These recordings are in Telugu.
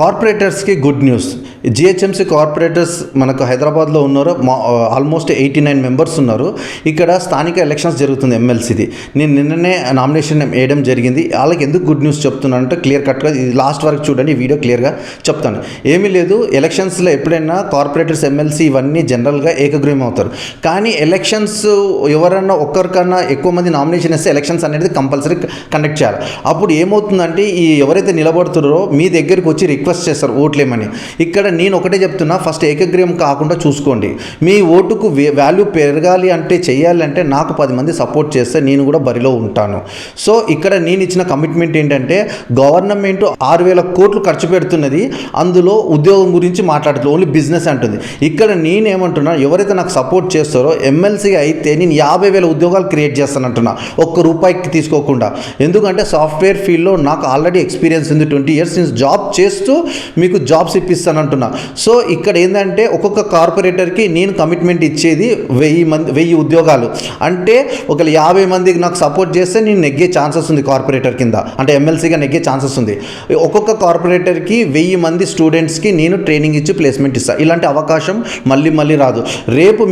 కార్పొరేటర్స్కి గుడ్ న్యూస్. జిహెచ్ఎంసీ కార్పొరేటర్స్ మనకు హైదరాబాద్లో ఉన్నారు. ఆల్మోస్ట్ 89 మెంబర్స్ ఉన్నారు. ఇక్కడ స్థానిక ఎలక్షన్స్ జరుగుతుంది ఎమ్మెల్సీది. నేను నిన్ననే నామినేషన్ వేయడం జరిగింది. వాళ్ళకి ఎందుకు గుడ్ న్యూస్ చెప్తున్నాను అంటే క్లియర్ కట్గా ఇది లాస్ట్ వరకు చూడండి, ఈ వీడియో క్లియర్గా చెప్తాను. ఏమీ లేదు, ఎలక్షన్స్లో ఎప్పుడైనా కార్పొరేటర్స్ ఎమ్మెల్సీ ఇవన్నీ జనరల్గా ఏకగ్రీవం అవుతారు. కానీ ఎలక్షన్స్ ఎవరన్నా ఒక్కరికన్నా ఎక్కువ మంది నామినేషన్ వేస్తే ఎలక్షన్స్ అనేది కంపల్సరీ కండక్ట్ చేయాలి. అప్పుడు ఏమవుతుందంటే ఈ ఎవరైతే నిలబడుతున్నారో మీ దగ్గరికి వచ్చి రిక్వెస్ట్ చేస్తారు ఓట్లేమని. ఇక్కడ నేను ఒకటే చెప్తున్నా, ఫస్ట్ ఏకగ్రీవం కాకుండా చూసుకోండి. మీ ఓటుకు వాల్యూ పెరగాలి అంటే చేయాలి అంటే నాకు 10 మంది సపోర్ట్ చేస్తే నేను కూడా బరిలో ఉంటాను. సో ఇక్కడ నేను ఇచ్చిన కమిట్మెంట్ ఏంటంటే గవర్నమెంట్ 6,000 కోట్లు ఖర్చు పెడుతున్నది, అందులో ఉద్యోగం గురించి మాట్లాడుతుంది, ఓన్లీ బిజినెస్ అంటుంది. ఇక్కడ నేనేమంటున్నా, ఎవరైతే నాకు సపోర్ట్ చేస్తారో ఎమ్మెల్సీ అయితే నేను 50,000 ఉద్యోగాలు క్రియేట్ చేస్తానంటున్నా, ఒక్క రూపాయికి తీసుకోకుండా. ఎందుకంటే సాఫ్ట్వేర్ ఫీల్డ్లో నాకు ఆల్రెడీ ఎక్స్పీరియన్స్ ఉంది, 20 ఇయర్స్ నుంచి జాబ్ చేస్తూ మీకు జాబ్స్ ఇప్పిస్తానంటున్నా. సో ఇక్కడ ఏంటంటే ఒక్కొక్క కార్పొరేటర్కి నేను కమిట్మెంట్ ఇచ్చేది 1000 ఉద్యోగాలు. అంటే ఒక 50 మందికి నాకు సపోర్ట్ చేస్తే నేను నెగ్గే ఛాన్సెస్ ఉంది కార్పొరేటర్ కింద, అంటే ఎమ్మెల్సీగా నెగ్గే ఛాన్సెస్ ఉంది. ఒక్కొక్క కార్పొరేటర్కి 1000 మంది స్టూడెంట్స్కి నేను ట్రైనింగ్ ఇచ్చి ప్లేస్మెంట్ ఇస్తాను. ఇలాంటి అవకాశం మళ్ళీ రాదు. రేపు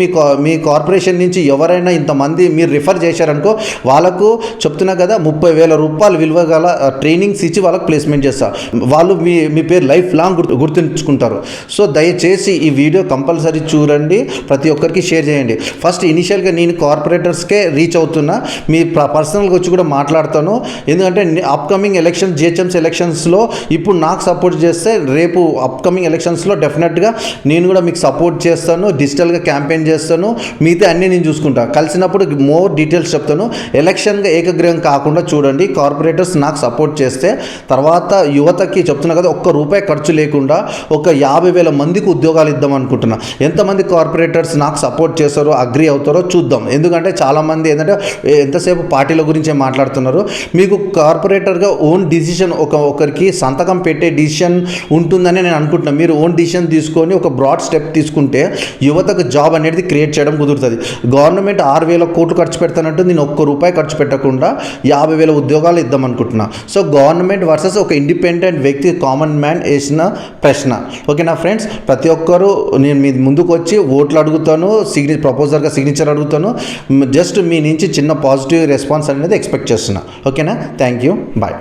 మీ కార్పొరేషన్ నుంచి ఎవరైనా ఇంతమంది మీరు రిఫర్ చేశారనుకో, వాళ్ళకు చెప్తున్నా కదా 30,000 రూపాయలు విలువ గల ట్రైనింగ్స్ ఇచ్చి వాళ్ళకి ప్లేస్మెంట్ చేస్తారు. వాళ్ళు మీ పేరు లైఫ్ లాంగ్ గుర్తుంచుకుంటారు. సో దయచేసి ఈ వీడియో కంపల్సరీ చూడండి, ప్రతి ఒక్కరికి షేర్ చేయండి. ఫస్ట్ ఇనిషియల్గా నేను కార్పొరేటర్స్కే రీచ్ అవుతున్నా, మీ పర్సనల్గా వచ్చి కూడా మాట్లాడతాను. ఎందుకంటే అప్కమింగ్ ఎలక్షన్ జిహెచ్ఎంసీ ఎలక్షన్స్లో ఇప్పుడు నాకు సపోర్ట్ చేస్తే రేపు అప్కమింగ్ ఎలక్షన్స్లో డెఫినెట్గా నేను కూడా మీకు సపోర్ట్ చేస్తాను, డిజిటల్గా క్యాంపెయిన్ చేస్తాను, మిగతా అన్నీ నేను చూసుకుంటా. కలిసినప్పుడు మోర్ డీటెయిల్స్ చెప్తాను. ఎలక్షన్గా ఏకగ్రీవం కాకుండా చూడండి. కార్పొరేటర్స్ నాకు సపోర్ట్ చేస్తే తర్వాత యువతకి చెప్తున్నా కదా, ఒక్క రూపాయి ఖర్చు లేకుండా ఒక 50,000 మందికి ఉద్యోగాలు ఇద్దాం అనుకుంటున్నా. ఎంతమంది కార్పొరేటర్స్ నాకు సపోర్ట్ చేస్తారో అగ్రీ అవుతారో చూద్దాం. ఎందుకంటే చాలామంది ఏంటంటే ఎంతసేపు పార్టీల గురించే మాట్లాడుతున్నారు. మీకు కార్పొరేటర్గా ఓన్ డిసిషన్ ఒకరికి సంతకం పెట్టే డిసిషన్ ఉంటుందని నేను అనుకుంటున్నాను. మీరు ఓన్ డిసిషన్ తీసుకొని ఒక బ్రాడ్ స్టెప్ తీసుకుంటే యువతకు జాబ్ అనేది క్రియేట్ చేయడం కుదురుతుంది. గవర్నమెంట్ 6,000 కోట్లు ఖర్చు పెడతానంటూ నేను ఒక్క రూపాయి ఖర్చు పెట్టకుండా 50,000 ఉద్యోగాలు ఇద్దాం అనుకుంటున్నా. సో గవర్నమెంట్ వర్సెస్ ఒక ఇండిపెండెంట్ వ్యక్తి, కామన్ మ్యాన్ వేసిన ప్రశ్న. ఓకేనా ఫ్రెండ్స్, ప్రతి ఒక్కరూ నేను మీ ముందుకు వచ్చి ఓట్లు అడుగుతాను, ప్రపోజల్గా సిగ్నేచర్ అడుగుతాను. జస్ట్ మీ నుంచి చిన్న పాజిటివ్ రెస్పాన్స్ అనేది ఎక్స్పెక్ట్ చేస్తున్నా. ఓకేనా, థ్యాంక్ యూ, బాయ్.